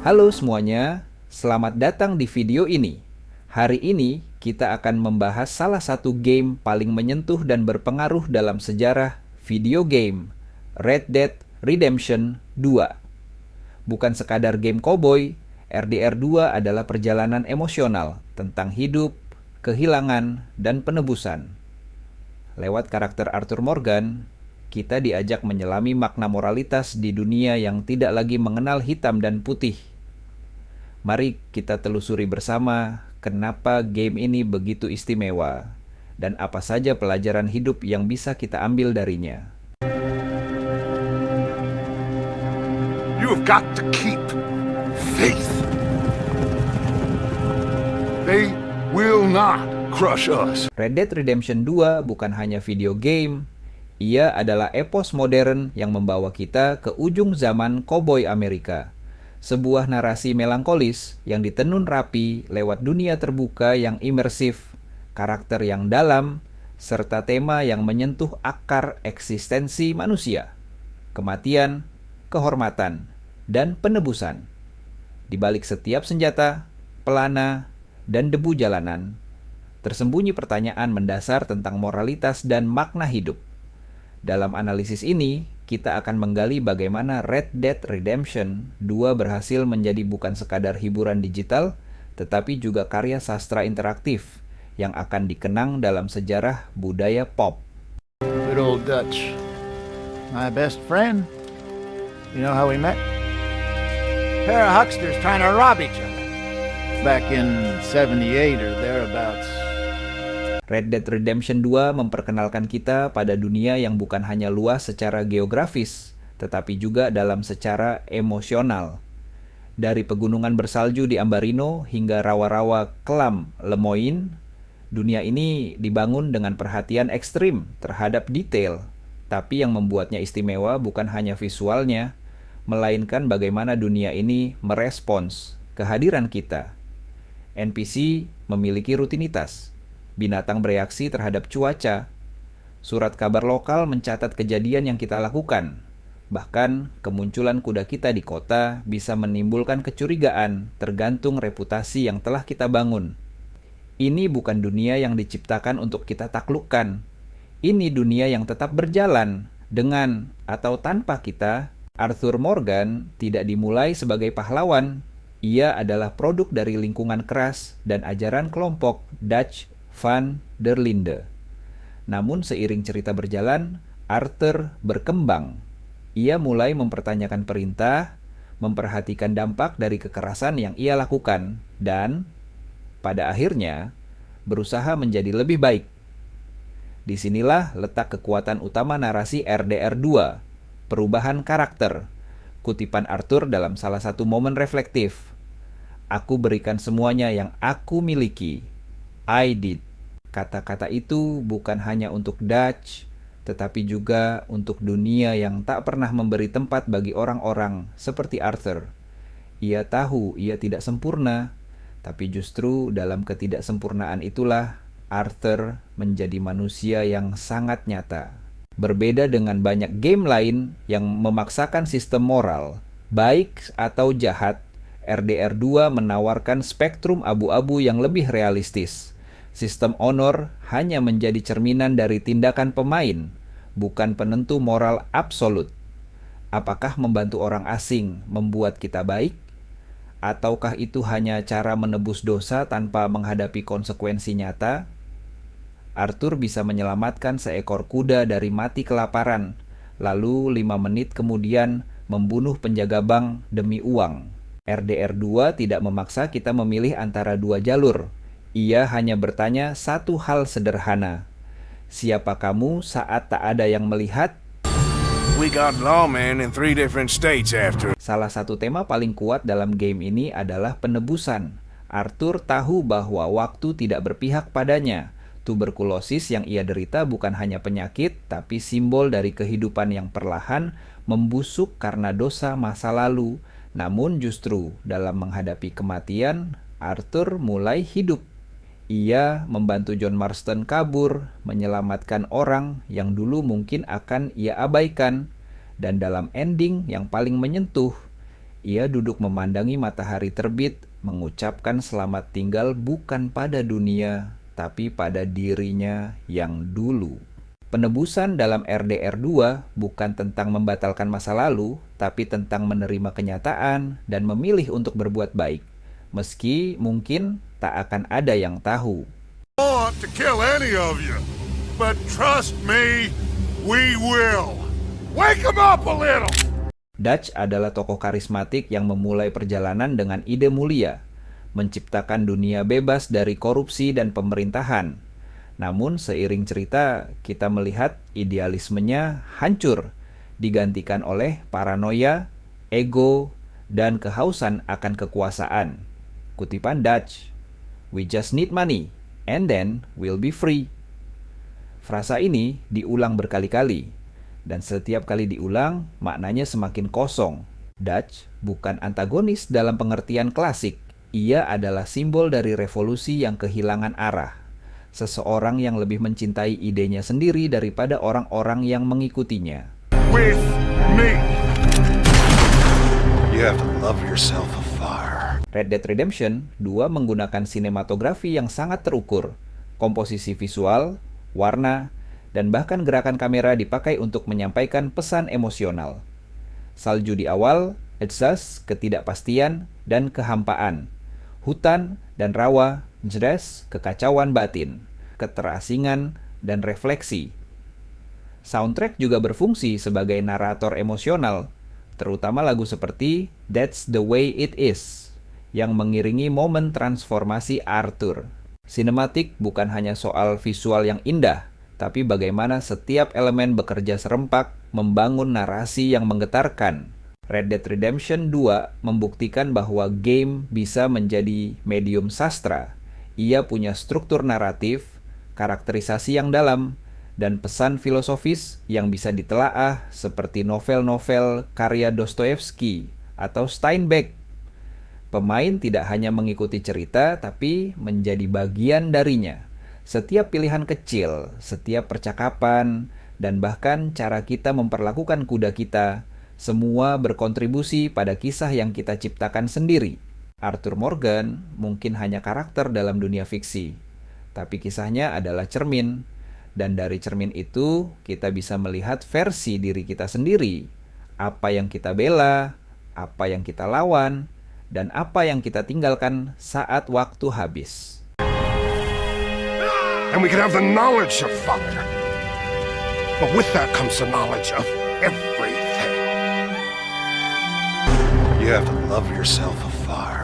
Halo semuanya, selamat datang di video ini. Hari ini kita akan membahas salah satu game paling menyentuh dan berpengaruh dalam sejarah video game, Red Dead Redemption 2. Bukan sekadar game cowboy, RDR 2 adalah perjalanan emosional tentang hidup, kehilangan, dan penebusan. Lewat karakter Arthur Morgan, kita diajak menyelami makna moralitas di dunia yang tidak lagi mengenal hitam dan putih. Mari kita telusuri bersama kenapa game ini begitu istimewa dan apa saja pelajaran hidup yang bisa kita ambil darinya. You've got to keep faith. They will not crush us. Red Dead Redemption 2 bukan hanya video game, ia adalah epos modern yang membawa kita ke ujung zaman koboi Amerika. Sebuah narasi melankolis yang ditenun rapi lewat dunia terbuka yang imersif, karakter yang dalam, serta tema yang menyentuh akar eksistensi manusia, kematian, kehormatan, dan penebusan. Di balik setiap senjata, pelana, dan debu jalanan, tersembunyi pertanyaan mendasar tentang moralitas dan makna hidup. Dalam analisis ini, kita akan menggali bagaimana Red Dead Redemption 2 berhasil menjadi bukan sekadar hiburan digital, tetapi juga karya sastra interaktif yang akan dikenang dalam sejarah budaya pop. Good old Dutch. My best friend. You know how we met? Pair of hucksters trying to rob each other. Back in 78 or thereabouts. Red Dead Redemption 2 memperkenalkan kita pada dunia yang bukan hanya luas secara geografis, tetapi juga dalam secara emosional. Dari pegunungan bersalju di Ambarino hingga rawa-rawa kelam Lemoyne, dunia ini dibangun dengan perhatian ekstrim terhadap detail. Tapi yang membuatnya istimewa bukan hanya visualnya, melainkan bagaimana dunia ini merespons kehadiran kita. NPC memiliki rutinitas. Binatang bereaksi terhadap cuaca. Surat kabar lokal mencatat kejadian yang kita lakukan. Bahkan, kemunculan kuda kita di kota bisa menimbulkan kecurigaan tergantung reputasi yang telah kita bangun. Ini bukan dunia yang diciptakan untuk kita taklukkan. Ini dunia yang tetap berjalan dengan atau tanpa kita. Arthur Morgan tidak dimulai sebagai pahlawan. Ia adalah produk dari lingkungan keras dan ajaran kelompok Dutch Van der Linde. Namun seiring cerita berjalan, Arthur berkembang. Ia mulai mempertanyakan perintah, memperhatikan dampak dari kekerasan yang ia lakukan, dan pada akhirnya berusaha menjadi lebih baik. Disinilah letak kekuatan utama narasi RDR 2, perubahan karakter. Kutipan Arthur dalam salah satu momen reflektif. Aku berikan semuanya yang aku miliki. I did. Kata-kata itu bukan hanya untuk Dutch, tetapi juga untuk dunia yang tak pernah memberi tempat bagi orang-orang seperti Arthur. Ia tahu ia tidak sempurna, tapi justru dalam ketidaksempurnaan itulah Arthur menjadi manusia yang sangat nyata. Berbeda dengan banyak game lain yang memaksakan sistem moral, baik atau jahat, RDR 2 menawarkan spektrum abu-abu yang lebih realistis. Sistem honor hanya menjadi cerminan dari tindakan pemain, bukan penentu moral absolut. Apakah membantu orang asing membuat kita baik? Ataukah itu hanya cara menebus dosa tanpa menghadapi konsekuensi nyata? Arthur bisa menyelamatkan seekor kuda dari mati kelaparan, lalu 5 menit kemudian membunuh penjaga bank demi uang. RDR 2 tidak memaksa kita memilih antara dua jalur. Ia hanya bertanya satu hal sederhana. Siapa kamu saat tak ada yang melihat? We got lawmen in 3 different states after. Salah satu tema paling kuat dalam game ini adalah penebusan. Arthur tahu bahwa waktu tidak berpihak padanya. Tuberkulosis yang ia derita bukan hanya penyakit, tapi simbol dari kehidupan yang perlahan membusuk karena dosa masa lalu. Namun justru dalam menghadapi kematian, Arthur mulai hidup. Ia membantu John Marston kabur, menyelamatkan orang yang dulu mungkin akan ia abaikan. Dan dalam ending yang paling menyentuh, Ia duduk memandangi matahari terbit, mengucapkan selamat tinggal bukan pada dunia, tapi pada dirinya yang dulu. Penebusan dalam RDR 2 bukan tentang membatalkan masa lalu, tapi tentang menerima kenyataan dan memilih untuk berbuat baik, meski mungkin tak akan ada yang tahu. Want to kill any of you, but trust me, we will. Wake 'em up a little! Dutch adalah tokoh karismatik yang memulai perjalanan dengan ide mulia, menciptakan dunia bebas dari korupsi dan pemerintahan. Namun seiring cerita, kita melihat idealismenya hancur, digantikan oleh paranoia, ego, dan kehausan akan kekuasaan. Kutipan Dutch, "We just need money, and then we'll be free." Frasa ini diulang berkali-kali, dan setiap kali diulang, maknanya semakin kosong. Dutch bukan antagonis dalam pengertian klasik. Ia adalah simbol dari revolusi yang kehilangan arah. Seseorang yang lebih mencintai idenya sendiri daripada orang-orang yang mengikutinya. With me! You have to love yourself afar. Red Dead Redemption 2 menggunakan sinematografi yang sangat terukur. Komposisi visual, warna, dan bahkan gerakan kamera dipakai untuk menyampaikan pesan emosional. Salju di awal, exhaust, ketidakpastian, dan kehampaan. Hutan dan rawa, jelas, kekacauan batin, keterasingan, dan refleksi. Soundtrack juga berfungsi sebagai narator emosional, terutama lagu seperti That's the Way It Is, yang mengiringi momen transformasi Arthur. Sinematik bukan hanya soal visual yang indah, tapi bagaimana setiap elemen bekerja serempak membangun narasi yang menggetarkan. Red Dead Redemption 2 membuktikan bahwa game bisa menjadi medium sastra. Ia punya struktur naratif, karakterisasi yang dalam, dan pesan filosofis yang bisa ditelaah seperti novel-novel karya Dostoyevsky atau Steinbeck. Pemain tidak hanya mengikuti cerita, tapi menjadi bagian darinya. Setiap pilihan kecil, setiap percakapan, dan bahkan cara kita memperlakukan kuda kita, semua berkontribusi pada kisah yang kita ciptakan sendiri. Arthur Morgan mungkin hanya karakter dalam dunia fiksi, tapi kisahnya adalah cermin, dan dari cermin itu kita bisa melihat versi diri kita sendiri, apa yang kita bela, apa yang kita lawan, dan apa yang kita tinggalkan saat waktu habis. And we can have the knowledge of fire. But with that comes the knowledge of everything. You have to love yourself afar.